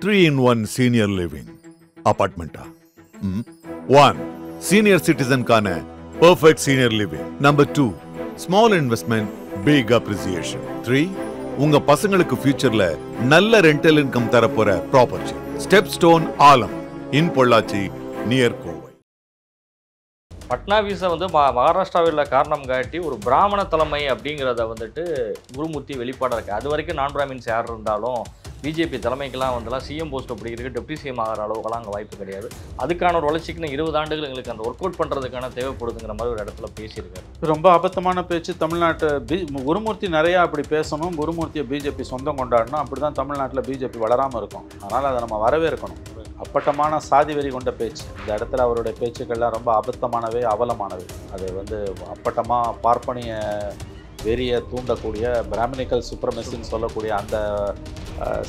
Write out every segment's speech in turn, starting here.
3-in-1 senior living apartment. 1. Senior citizen கான perfect senior living. Number 2. Small investment, big appreciation. 3. உங்க பசங்களுக்கு ஃபியூச்சர்ல நல்ல ரெண்டல் இன்கம் தரப்போற ப்ராப்பர்ட்டி. ஸ்டெப்ஸ்டோன் ஆலம் இன் Pollachi near Kovai. பட்னாவிஸை மகாராஷ்டிராவில் காரணம் காட்டி ஒரு பிராமண தலைமை அப்படிங்கிறத குருமூர்த்தி வெளிப்பாடாக இருக்குது. அது வரைக்கும் நான் பிராமின்ஸ் யார் இருந்தாலும் பிஜேபி தலைமைக்கெல்லாம் சிஎம் போஸ்ட் அப்படி இருக்குது, டெப்டி சிஎம் ஆகிற அளவுக்குலாம் அங்கே வாய்ப்பு கிடையாது. அதுக்கான ஒரு வளர்ச்சிக்குன்னு 20 ஆண்டுகள் எங்களுக்கு அந்த ஒர்க் அவுட் பண்ணுறதுக்கான தேவைப்படுதுங்கிற மாதிரி ஒரு இடத்துல பேசியிருக்காரு. ரொம்ப அபத்தமான பேச்சு. தமிழ்நாட்டு குருமூர்த்தி நிறையா அப்படி பேசணும், குருமூர்த்தியை பிஜேபி சொந்தம் கொண்டாடணும். அப்படி தான் தமிழ்நாட்டில் பிஜேபி வளராமல் இருக்கும். அதனால் அதை நம்ம வரவேற்கணும். அப்பட்டமான சாதி வெறி கொண்ட பேச்சு. இந்த இடத்துல அவருடைய பேச்சுக்கள்லாம் ரொம்ப அபத்தமானவை, அவலமானவை. அது அப்பட்டமாக பார்ப்பனிய வெறியை தூண்டக்கூடிய, பிராமணிக்கல் சுப்ரமசின்னு சொல்லக்கூடிய அந்த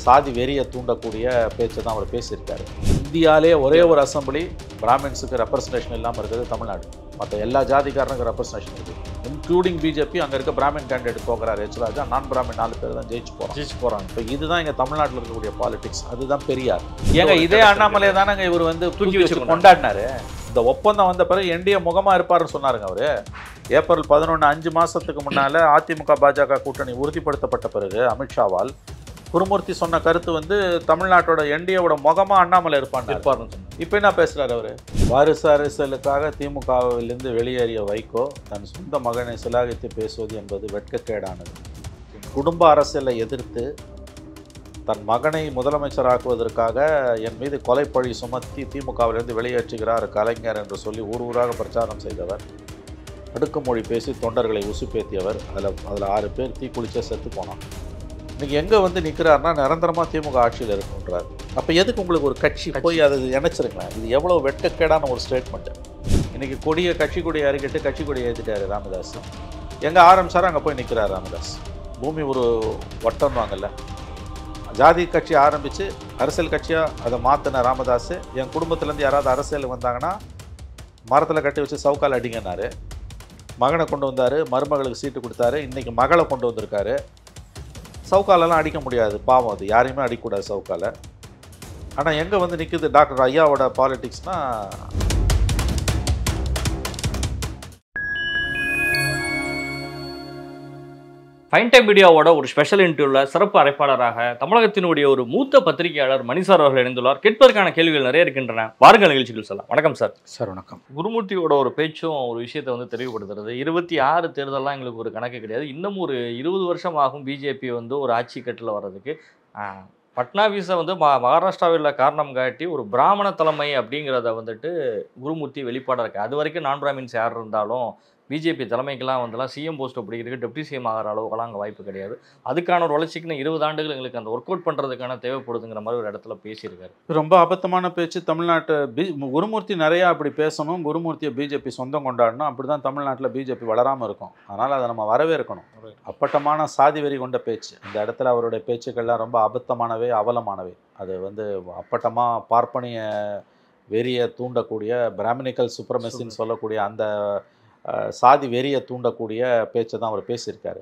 சாதி வெறியை தூண்டக்கூடிய பேச்சை தான் அவர் பேசியிருக்காரு. இந்தியாவிலே ஒரே ஒரு அசம்பிளி பிராமின்ஸுக்கு ரெப்ரஸன்டேஷன் இல்லாமல் இருக்குது தமிழ்நாடு. மற்ற எல்லா ஜாதிக்காரனுக்கு ரெப்ரஸன்டேஷன் இருக்குது, இன்க்ளூடிங் பிஜேபி. அங்கே இருக்க பிராமின் கேண்டிடேட் போகிறார் ஹெச்ராஜா, நான் பிராமின் 4 பேர் தான் ஜெயிச்சு போகிறாங்க. இப்போ இதுதான் இங்கே தமிழ்நாட்டில் இருக்கக்கூடிய பாலிடிக்ஸ். அதுதான் பெரியார். ஏங்க இதே அண்ணாமலை தானங்க இவர் தூக்கி வச்சு கொண்டாடினாரு. இந்த ஒப்பந்தம் வந்த பிறகு என்டிஏ முகமாக இருப்பாருன்னு சொன்னாருங்க அவர். ஏப்ரல் 11 5 மாதத்துக்கு முன்னால் அதிமுக பாஜக கூட்டணி உறுதிப்படுத்தப்பட்ட பிறகு அமித்ஷாவால் குருமூர்த்தி சொன்ன கருத்து தமிழ்நாட்டோட என்டிஏவோட முகமாக அண்ணாமலை இருப்பார்னு. இப்போ என்ன பேசுகிறார் அவர்? வாரிசு அரசியலுக்காக திமுகவிலிருந்து வெளியேறிய வைகோ தன் சொந்த மகனை சிலாகித்து பேசுவது என்பது வெட்கக்கேடானது. குடும்ப அரசியலை எதிர்த்து தன் மகனை முதலமைச்சராக்குவதற்காக என் மீது கொலைப்பழி சுமத்தி திமுகவிலிருந்து வெளியேற்றுகிறார் கலைஞர் என்று சொல்லி ஊர் ஊராக பிரச்சாரம் செய்தவர், அடுக்குமொழி பேசி தொண்டர்களை உசுப்பேற்றியவர். அதில் 6 பேர் தீக்குளிச்சே செத்து போனான். இன்றைக்கி எங்கே நிற்கிறாருன்னா நிரந்தரமாக திமுக ஆட்சியில் இருக்குன்றார். அப்போ எதுக்கு உங்களுக்கு ஒரு கட்சி போய் அதை நினச்சிருங்களேன். இது எவ்வளோ வெட்கக்கேடான ஒரு ஸ்டேட்மெண்ட்டு. இன்றைக்கி கட்சி கொடியை அறிக்கிட்டு கட்சி கொடியை ஏற்றிட்டார் ராமதாஸ். எங்கே ஆரம்பிச்சாரோ அங்கே போய் நிற்கிறார் ராமதாஸ். பூமி ஒரு வட்டம் வாங்கல்ல, ஜாதி கட்சி ஆரம்பித்து அரசியல் கட்சியாக அதை மாற்றின ராமதாஸ். என் குடும்பத்துலேருந்து யாராவது அரசியல் வந்தாங்கன்னா மரத்தில் கட்டி வச்சு சவுக்கால் அடிங்கன்னாரு. மகனை கொண்டு வந்தார், மருமகளுக்கு சீட்டு கொடுத்தாரு. இன்றைக்கி மகளை கொண்டு வந்திருக்காரு. சவுக்காலெல்லாம் அடிக்க முடியாது, பாவம், அது யாரையுமே அடிக்கக்கூடாது சவுக்கால. ஆனால் எங்கே நிற்குது டாக்டர் ஐயாவோட பாலிடிக்ஸ்னால், ஃபைன் டைம் மீடியாவோட ஒரு ஸ்பெஷல் இன்டர்வியூவில் சிறப்பு அழைப்பாளராக தமிழகத்தினுடைய ஒரு மூத்த பத்திரிகையாளர் மணிசார் அவர்கள் இணைந்துள்ளார். கேட்பதற்கான கேள்விகள் நிறைய இருக்கின்றன. வாருங்கள் நிகழ்ச்சிகள் சொல்லலாம். வணக்கம் சார். சார் வணக்கம். குருமூர்த்தியோட ஒரு பேச்சும் ஒரு விஷயத்தை தெளிவுபடுத்துறது. 26 தேர்தலாம் எங்களுக்கு ஒரு கணக்கு கிடையாது, இன்னும் ஒரு 20 வருஷம் ஆகும் பிஜேபி ஒரு ஆட்சி கட்டில் வர்றதுக்கு. பட்னாவிஸை மகாராஷ்டிராவில் காரணம் காட்டி ஒரு பிராமண தலைமை அப்படிங்கிறத குருமூர்த்தி வெளிப்பாடாக இருக்குது. அது வரைக்கும் நான் பிராமின்ஸ் யார் இருந்தாலும் பிஜேபி தலைமைக்கெல்லாம் சிஎம் போஸ்ட் அப்படி இருக்குது, டெப்டி சிஎம் ஆகிற அளவுக்குலாம் அங்கே வாய்ப்பு கிடையாது. அதுக்கான ஒரு வளர்ச்சிக்குன்னு 20 ஆண்டுகள் எங்களுக்கு அந்த ஒர்க் அவுட் பண்ணுறதுக்கான தேவைப்படுதுங்கிற மாதிரி ஒரு இடத்துல பேசியிருக்காரு. ரொம்ப அபத்தமான பேச்சு. தமிழ்நாட்டு குருமூர்த்தி நிறையா அப்படி பேசணும், குருமூர்த்தியை பிஜேபி சொந்தம் கொண்டாடணும். அப்படி தான் தமிழ்நாட்டில் பிஜேபி வளராமல் இருக்கும். அதனால் அதை நம்ம வரவேற்கணும். அப்பட்டமான சாதி வெறி கொண்ட பேச்சு. இந்த இடத்துல அவருடைய பேச்சுக்கள்லாம் ரொம்ப அபத்தமானவை, அவலமானவை. அது அப்பட்டமாக பார்ப்பனிய வெறியை தூண்டக்கூடிய, பிராமணிக்கல் சுப்ரமசின்னு சொல்லக்கூடிய அந்த சாதி வெறியை தூண்டக்கூடிய பேச்சை தான் அவர் பேசியிருக்காரு.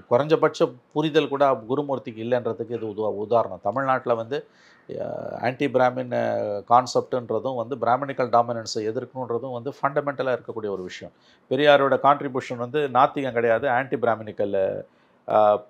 குறைஞ்சபட்ச புரிதல் கூட குருமூர்த்திக்கு இல்லைன்றதுக்கு இது உதாரணம். தமிழ்நாட்டில் ஆன்டி பிராமின் கான்செப்டுன்றதும் பிராமணிக்கல் டாமினன்ஸை எதிர்க்கணுன்றதும் ஃபண்டமெண்டலாக இருக்கக்கூடிய ஒரு விஷயம். பெரியாரோட கான்ட்ரிபியூஷன் நாத்திகம் கிடையாது, ஆன்டி பிராமணிக்கல்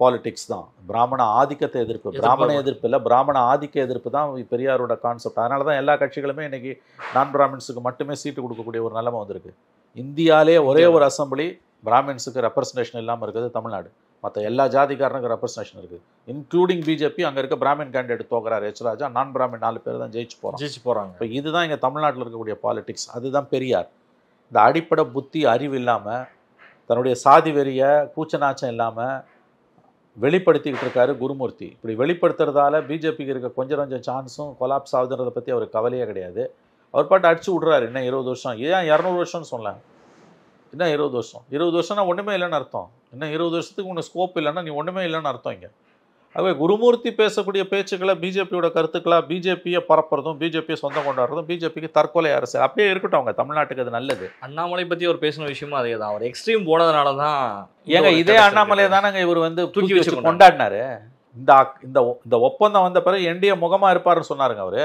பாலிட்டிக்ஸ் தான். பிராமண ஆதிக்கத்தை எதிர்ப்பு, பிராமண எதிர்ப்பு இல்லை, பிராமண ஆதிக்க எதிர்ப்பு தான் பெரியாரோட கான்செப்ட். அதனால தான் எல்லா கட்சிகளுமே இன்றைக்கி நான் பிராமின்ஸுக்கு மட்டுமே சீட்டு கொடுக்கக்கூடிய ஒரு நிலைமை வந்திருக்கு. இந்தியாவிலே ஒரே ஒரு அசம்பிளி பிராமின்ஸுக்கு ரெப்ரஸன்டேஷன் இல்லாமல் இருக்குது தமிழ்நாடு. மற்ற எல்லா ஜாதிக்காரனுக்கு ரெப்ரஸன்டேஷன் இருக்குது, இன்க்ளூடிங் பிஜேபி. அங்கே இருக்க பிராமின் கேண்டிடேட் போகிறார் ஹெச்ராஜா, நான் பிராமின் 4 பேர் தான் ஜெயிச்சு போகிறாங்க. இப்போ இதுதான் இங்கே தமிழ்நாட்டில் இருக்கக்கூடிய பாலிடிக்ஸ். அதுதான் பெரியார். இந்த அடிப்படை புத்தி அறிவு இல்லாமல், தன்னுடைய சாதி வெறியை கூச்சநாச்சம் இல்லாமல் வெளிப்படுத்திக்கிட்டு இருக்காரு குருமூர்த்தி. இப்படி வெளிப்படுத்துறதால பிஜேபிக்கு இருக்க கொஞ்சம் சான்ஸும் கொலாப்ஸ் ஆகுதுன்றதை பற்றி அவருக்கு கவலையே கிடையாது. அவர் பாட்டு அடிச்சு விட்றாரு. இன்னும் 20 வருஷம், ஏன் 200 வருஷம்னு சொல்லலாம். இன்னும் 20 வருஷம், 20 வருஷம்னா ஒன்றுமே இல்லைன்னு அர்த்தம். இன்னும் 20 வருஷத்துக்கு உனக்கு ஸ்கோப் இல்லைன்னா நீ ஒன்றுமே இல்லைன்னு அர்த்தம். இங்கே ஆகவே குருமூர்த்தி பேசக்கூடிய பேச்சுக்களை, பிஜேபியோட கருத்துக்களாக பிஜேபியை பரப்புறதும், பிஜேபியை சொந்தம் கொண்டாடுறதும் பிஜேபிக்கு தற்கொலை அரசு. அப்படியே இருக்கட்டும், அவங்க தமிழ்நாட்டுக்கு அது நல்லது. அண்ணாமலை பற்றி அவர் பேசின விஷயமும் அதே தான். அவர் எக்ஸ்ட்ரீம் போனதுனால தான். ஏங்க இதே அண்ணாமலை தானங்க இவர் தூக்கி வச்சு கொண்டாடினாரு. இந்த இந்த இந்த ஒப்பந்தம் வந்த பிறகு என்டிஏ முகமாக இருப்பாருன்னு சொன்னாருங்க அவர்.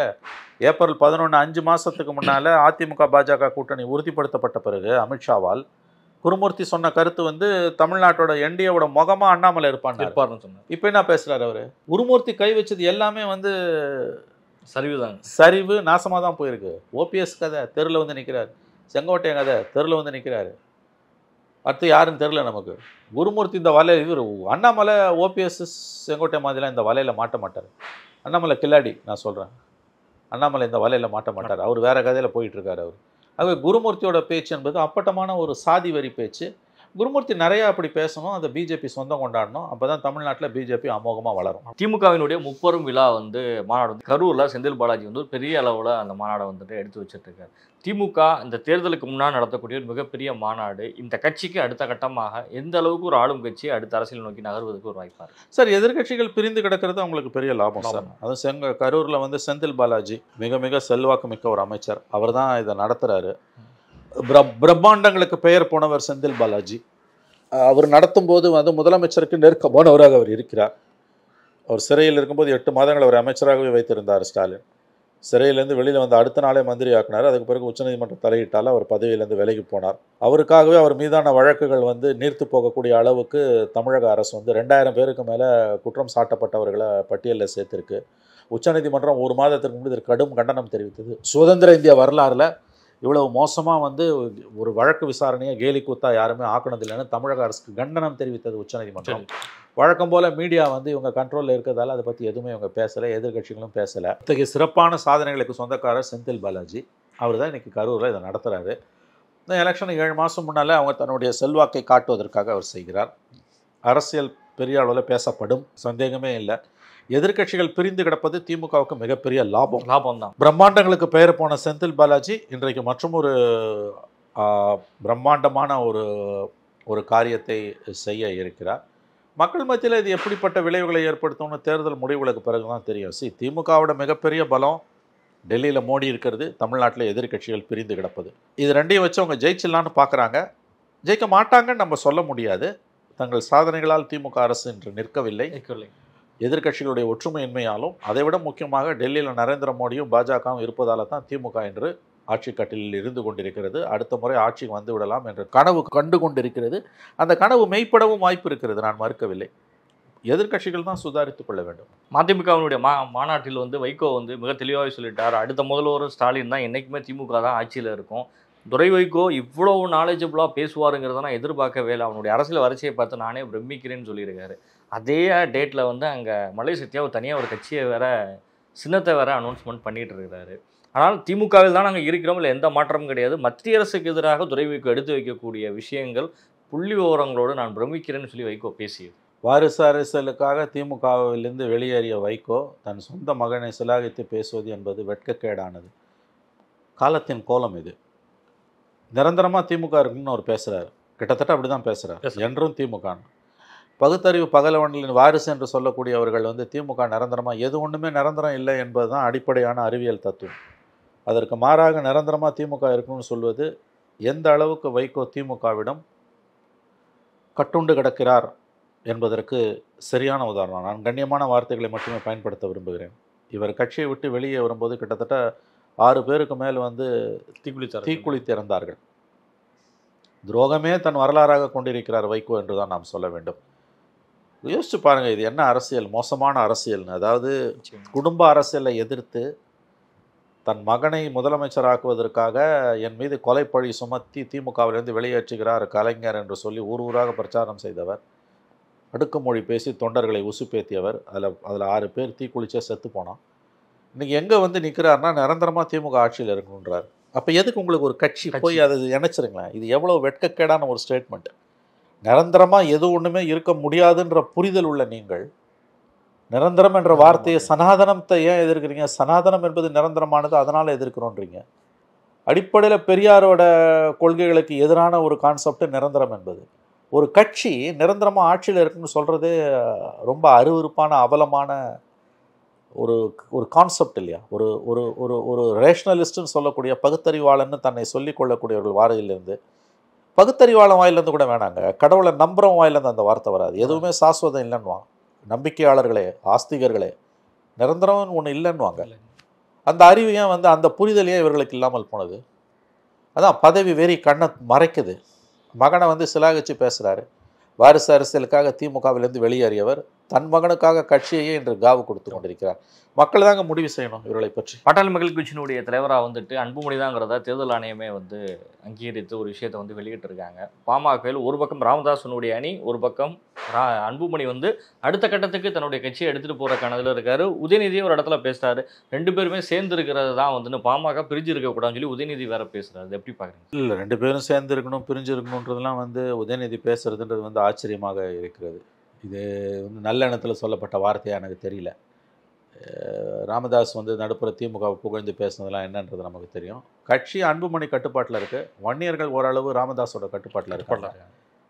ஏப்ரல் 11 5 மாதத்துக்கு முன்னால் அதிமுக பாஜக கூட்டணி உறுதிப்படுத்தப்பட்ட பிறகு அமித்ஷாவால் குருமூர்த்தி சொன்ன கருத்து வந்து தமிழ்நாட்டோட என்டிஏவோட முகமாக அண்ணாமலை இருப்பார்னு சொன்னார். இப்போ என்ன பேசுகிறார் அவர்? குருமூர்த்தி கை வச்சது எல்லாமே வந்து சரிவு நாசமாக தான் போயிருக்கு. ஓபிஎஸ் கதை தெருவில் வந்து நிற்கிறார், செங்கோட்டையன் கதை தெருவில் வந்து நிற்கிறாரு. அடுத்து யாருன்னு தெரில நமக்கு. குருமூர்த்தி இந்த வலை இவர் அண்ணாமலை ஓபிஎஸ் செங்கோட்டை மாதிரிலாம் இந்த வலையில் மாட்ட மாட்டார். அண்ணாமலை கில்லாடி, நான் சொல்கிறேன். அண்ணாமலை இந்த வலையில் மாட்ட மாட்டார். அவர் வேறு கதையில் போயிட்டுருக்கார் அவர். ஆகவே குருமூர்த்தியோட பேச்சு என்பது அப்பட்டமான ஒரு சாதி வரி பேச்சு. குருமூர்த்தி நிறையா அப்படி பேசணும், அந்த பிஜேபி சொந்தம் கொண்டாடணும். அப்போ தான் தமிழ்நாட்டில் பிஜேபி அமோகமாக வளரும். திமுகவினுடைய முப்பெரும் விழா வந்து மாநாடு வந்து கரூரில் செந்தில் பாலாஜி வந்து ஒரு பெரிய அளவில் அந்த மாநாடை வந்துட்டு எடுத்து வச்சுட்ருக்காரு. திமுக இந்த தேர்தலுக்கு முன்னால் நடத்தக்கூடிய ஒரு மிகப்பெரிய மாநாடு இந்த கட்சிக்கு அடுத்த கட்டமாக எந்த அளவுக்கு ஒரு ஆளும் கட்சி அடுத்த அரசியல் நோக்கி நகர்வதற்கு ஒரு வாய்ப்பாக இருக்குது சார். எதிர்கட்சிகள் பிரிந்து கிடக்கிறது அவங்களுக்கு பெரிய லாபம் சார். அதுவும் கரூரில் வந்து செந்தில் பாலாஜி மிக மிக செல்வாக்கு மிக்க ஒரு அமைச்சர். அவர் தான் இதை நடத்துகிறாரு. பிரம்மாண்டங்களுக்கு பெயர் போனவர் செந்தில் பாலாஜி. அவர் நடத்தும் போது வந்து முதலமைச்சருக்கு நெருக்கமானவராக அவர் இருக்கிறார். அவர் சிறையில் இருக்கும்போது 8 மாதங்கள் அவர் அமைச்சராகவே வைத்திருந்தார் ஸ்டாலின். சிறையிலேருந்து வெளியில் வந்து அடுத்த நாளே மந்திரி ஆக்கினார். அதுக்கு பிறகு உச்சநீதிமன்றம் தலையிட்டால் அவர் பதவியிலேருந்து விலகி போனார். அவருக்காகவே அவர் மீதான வழக்குகள் வந்து நீர்த்து போகக்கூடிய அளவுக்கு தமிழக அரசு வந்து 2000 பேருக்கு மேலே குற்றம் சாட்டப்பட்டவர்களை பட்டியலில் சேர்த்துருக்கு. உச்சநீதிமன்றம் 1 மாதத்திற்கு முன்பு இதற்கு கடும் கண்டனம் தெரிவித்தது. சுதந்திர இந்திய வரலாறில் இவ்வளவு மோசமாக வந்து ஒரு வழக்கு விசாரணையை கேலி கூத்தா யாருமே ஆக்கினதில்லைன்னு தமிழக அரசுக்கு கண்டனம் தெரிவித்தது உச்சநீதிமன்றம். வழக்கம் போல் மீடியா வந்து இவங்க கண்ட்ரோலில் இருக்கிறதால அதை பற்றி எதுவுமே இவங்க பேசலை, எதிர்கட்சிகளும் பேசலை. இத்தகைய சிறப்பான சாதனைகளுக்கு சொந்தக்காரர் செந்தில் பாலாஜி. அவர் தான் இன்றைக்கி கரூரில் இதை நடத்துகிறாரு. இந்த எலெக்ஷனுக்கு 7 மாதம் முன்னால் அவங்க தன்னுடைய செல்வாக்கை காட்டுவதற்காக அவர் செய்கிறார். அரசியல் பெரிய அளவில் பேசப்படும், சந்தேகமே இல்லை. எதிர்கட்சிகள் பிரிந்து கிடப்பது திமுகவுக்கு மிகப்பெரிய லாபம் தான். பிரம்மாண்டங்களுக்கு பெயர் போன செந்தில் பாலாஜி இன்றைக்கு மற்றும் ஒரு பிரம்மாண்டமான ஒரு காரியத்தை செய்ய இருக்கிறார். மக்கள் மத்தியில் இது எப்படிப்பட்ட விளைவுகளை ஏற்படுத்தும்னு தேர்தல் முடிவுகளுக்கு பிறகு தான் தெரியும். திமுகவோட மிகப்பெரிய பலம் டெல்லியில் மோடி இருக்கிறது, தமிழ்நாட்டில் எதிர்கட்சிகள் பிரிந்து கிடப்பது. இது ரெண்டையும் வச்சு அவங்க ஜெயிச்சிடலான்னு பார்க்குறாங்க. ஜெயிக்க மாட்டாங்கன்னு நம்ம சொல்ல முடியாது. தங்கள் சாதனைகளால் திமுக அரசு இன்று நிற்கவில்லை. எதிர்கட்சிகளுடைய ஒற்றுமையின்மையாலும் அதைவிட முக்கியமாக டெல்லியில் நரேந்திர மோடியும் பாஜகவும் இருப்பதால் தான் திமுக என்று ஆட்சி கட்டிலில் இருந்து கொண்டிருக்கிறது. அடுத்த முறை ஆட்சிக்கு வந்து விடலாம் என்ற கனவு கண்டு கொண்டிருக்கிறது. அந்த கனவு மெய்ப்படவும் வாய்ப்பு இருக்கிறது, நான் மறுக்கவில்லை. எதிர்கட்சிகள் தான் சுதாரித்துக் கொள்ள வேண்டும். மதிமுகவினுடைய மாநாட்டில் வந்து வைகோ வந்து மிக தெளிவாக சொல்லிட்டார், அடுத்த முதல்வர் ஸ்டாலின் தான், என்றைக்குமே திமுக தான் ஆட்சியில் இருக்கும். துரை வைகோ இவ்வளோ நாலேஜபிளாக பேசுவாருங்கிறத நான் எதிர்பார்க்கவே இல்லை. அவனுடைய அரசியல் வரிசையை பார்த்து நானே பிரமிக்கிறேன்னு சொல்லியிருக்காரு. அதே டேட்டில் வந்து அங்கே மலை சத்யா ஒரு தனியாக ஒரு கட்சியை வேற சின்னத்தை வேற அனௌன்ஸ்மெண்ட் பண்ணிகிட்டு இருக்கிறாரு. ஆனால் திமுகவில் தான் நாங்கள் இருக்கிறோம், இல்லை எந்த மாற்றமும் கிடையாது. மத்திய அரசுக்கு எதிராக துரை வைகோ எடுத்து வைக்கக்கூடிய விஷயங்கள் புள்ளி விவரங்களோடு நான் பிரமிக்கிறேன்னு சொல்லி வைகோ பேசியது. வாரிசு அரசியலுக்காக திமுகவிலிருந்து வெளியேறிய வைகோ தன் சொந்த மகனை சிலாகித்து பேசுவது என்பது வெட்கக்கேடானது. காலத்தின் கோலம் இது. நிரந்தரமாக திமுக இருக்குன்னு அவர் பேசுகிறார். கிட்டத்தட்ட அப்படி தான் பேசுகிறார். என்றும் திமுக பகுத்தறிவு பகலவன்களின் வாரிசு என்று சொல்லக்கூடியவர்கள் வந்து திமுக நிரந்தரமாக எது ஒன்றுமே நிரந்தரம் இல்லை என்பது தான் அடிப்படையான அறிவியல் தத்துவம். அதற்கு மாறாக நிரந்தரமாக திமுக இருக்குன்னு சொல்வது எந்த அளவுக்கு வைகோ திமுகவிடம் கட்டுண்டு கிடக்கிறார் என்பதற்கு சரியான உதாரணம். நான் கண்ணியமான வார்த்தைகளை மட்டுமே பயன்படுத்த விரும்புகிறேன். இவர் கட்சியை விட்டு வெளியே வரும்போது கிட்டத்தட்ட 6 பேருக்கு மேல் வந்து தீக்குளித்து இறந்தார்கள். துரோகமே தன் வரலாறாக கொண்டிருக்கிறார் வைகோ என்று தான் நாம் சொல்ல வேண்டும். யோசிச்சு பாருங்கள், இது என்ன அரசியல், மோசமான அரசியல்னு. அதாவது குடும்ப அரசியலை எதிர்த்து தன் மகனை முதலமைச்சராக்குவதற்காக என் மீது கொலைப்பழி சுமத்தி திமுகவிலிருந்து வெளியேற்றுகிறார் கலைஞர் என்று சொல்லி ஊராக பிரச்சாரம் செய்தவர், அடுக்குமொழி பேசி தொண்டர்களை உசுப்பேத்தியவர். அதில் 6 பேர் தீக்குளிச்சே செத்து போனான். இன்றைக்கி எங்கே வந்து நிற்கிறாருன்னா நிரந்தரமாக திமுக ஆட்சியில் இருக்கணுன்றார். அப்போ எதுக்கு உங்களுக்கு ஒரு கட்சி போய் அதை இணைச்சிருங்களேன். இது எவ்வளோ வெட்கக்கேடான ஒரு ஸ்டேட்மெண்ட். நிரந்தரமாக எது ஒன்றுமே இருக்க முடியாதுன்ற புரிதல் உள்ள நீங்கள் நிரந்தரம் என்ற வார்த்தையை, சனாதனத்தை ஏன் எதிர்க்கிறீங்க? சனாதனம் என்பது நிரந்தரமானது, அதனால் எதிர்க்கிறோன்றீங்க. அடிப்படையில் பெரியாரோட கொள்கைகளுக்கு எதிரான ஒரு கான்செப்ட் நிரந்தரம் என்பது. ஒரு கட்சி நிரந்தரமாக ஆட்சியில் இருக்குன்னு சொல்கிறது ரொம்ப அருவருப்பான அவலமான ஒரு கான்செப்ட் இல்லையா? ஒரு ஒரு ஒரு ஒரு ரேஷனலிஸ்ட்னு சொல்லக்கூடிய பகுத்தறிவாளன்னு தன்னை சொல்லிக் கொள்ளக்கூடியவர்கள் வாரையிலேருந்து, பகுத்தறிவாளன் வாயிலேருந்து கூட வேணாங்க, கடவுளை நம்புகிறவன் வாயிலேருந்து அந்த வார்த்தை வராது. எதுவுமே சாஸ்வதம் இல்லைன்னுவான். நம்பிக்கையாளர்களே, ஆஸ்திகர்களே, நிரந்தரம் ஒன்று இல்லைன்னுவாங்க. அந்த அறிவு ஏன் வந்து அந்த புரிதல் ஏன் இவர்களுக்கு இல்லாமல் போனது? அதான் பதவி வெறி கண்ணை மறைக்குது. மகனை வந்து சிலாகிச்சு பேசுகிறாரு. வாரிசு அரசியலுக்காக திமுகவிலிருந்து வெளியேறியவர் தன் மகனுக்காக கட்சியையே இன்று காவு கொடுத்து கொண்டிருக்கிறார். மக்கள் தாங்க முடிவு செய்யணும் இவர்களை பற்றி. பாட்டாளி மக்கள் கட்சியினுடைய தலைவராக வந்துட்டு அன்புமணி தாங்கிறதா தேர்தல் ஆணையமே வந்து அங்கீகரித்து ஒரு விஷயத்தை வந்து வெளியிட்டிருக்காங்க. பாமகவில் ஒரு பக்கம் ராமதாசனுடைய அணி, ஒரு பக்கம் அன்புமணி வந்து அடுத்த கட்டத்துக்கு தன்னுடைய கட்சியை எடுத்துகிட்டு போகிற கணதில் இருக்காரு. உதயநிதியை ஒரு இடத்துல பேசுகிறாரு. 2 பேருமே சேர்ந்து இருக்கிறது தான் வந்து பாமக பிரிஞ்சு இருக்கக்கூடாதுன்னு சொல்லி உதயநிதி வேற பேசுகிறாரு. எப்படி பார்க்குறீங்க? இல்லை, 2 பேரும் சேர்ந்து இருக்கணும், பிரிஞ்சு இருக்கணுன்றதுலாம் வந்து உதயநிதி பேசுறதுன்றது வந்து ஆச்சரியமாக இருக்கிறது. இது வந்து நல்ல எண்ணத்தில் சொல்லப்பட்ட வார்த்தையாக எனக்கு தெரியல. ராமதாஸ் வந்து நடுப்புற திமுகவை புகழ்ந்து பேசுனதெல்லாம் என்னன்றது நமக்கு தெரியும். கட்சி அன்புமணி கட்டுப்பாட்டில் இருக்குது. வன்னியர்கள் ஓரளவு ராமதாஸோட கட்டுப்பாட்டில் இருக்காங்க.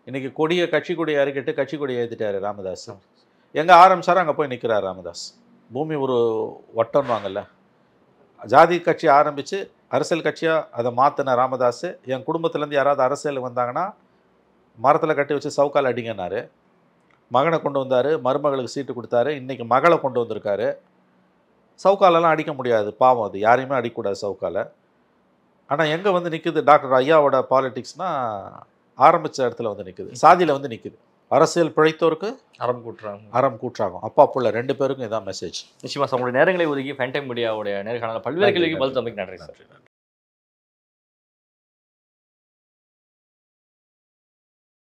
இன்றைக்கி கட்சி கொடியை அறிக்கிட்டு கட்சி கொடியை ஏற்றிட்டாரு ராமதாஸ். எங்கே ஆரம்பிச்சாரோ அங்கே போய் நிற்கிறார் ராமதாஸ். பூமி ஒரு வட்டம்வாங்கல்ல, ஜாதி கட்சி ஆரம்பித்து அரசியல் கட்சியாக அதை மாற்றின ராமதாஸ் என் குடும்பத்துலேருந்து யாராவது அரசியலுக்கு வந்தாங்கன்னா மரத்தில் கட்டி வச்சு சவுக்கால் அடிங்கன்னாரு. மகனை கொண்டு வந்தார், மருமகளுக்கு சீட்டு கொடுத்தாரு. இன்றைக்கி மகளை கொண்டு வந்திருக்காரு. சவுக்காலெல்லாம் அடிக்க முடியாது, பாவம், அது யாரையுமே அடிக்கக்கூடாது சவுக்கால. ஆனால் எங்கே வந்து நிற்குது டாக்டர் ஐயாவோட பாலிடிக்ஸ்னால் ஆரம்பித்த இடத்துல வந்து நிற்குது, சாதியில் வந்து நிற்குது. அரசியல் பிழைத்தோருக்கு அறம் கூற்றாகும். அப்பா புள்ள 2 பேருக்கும் இதான் மெசேஜ். நிச்சயமாக உங்களுடைய நேரங்களை ஒதுக்கி ஃபேண்டைம் மீடியாவுடைய நேர்காணல பல்வேறு கேள்விக்கு பதில் தம்பிக்கு நன்றி.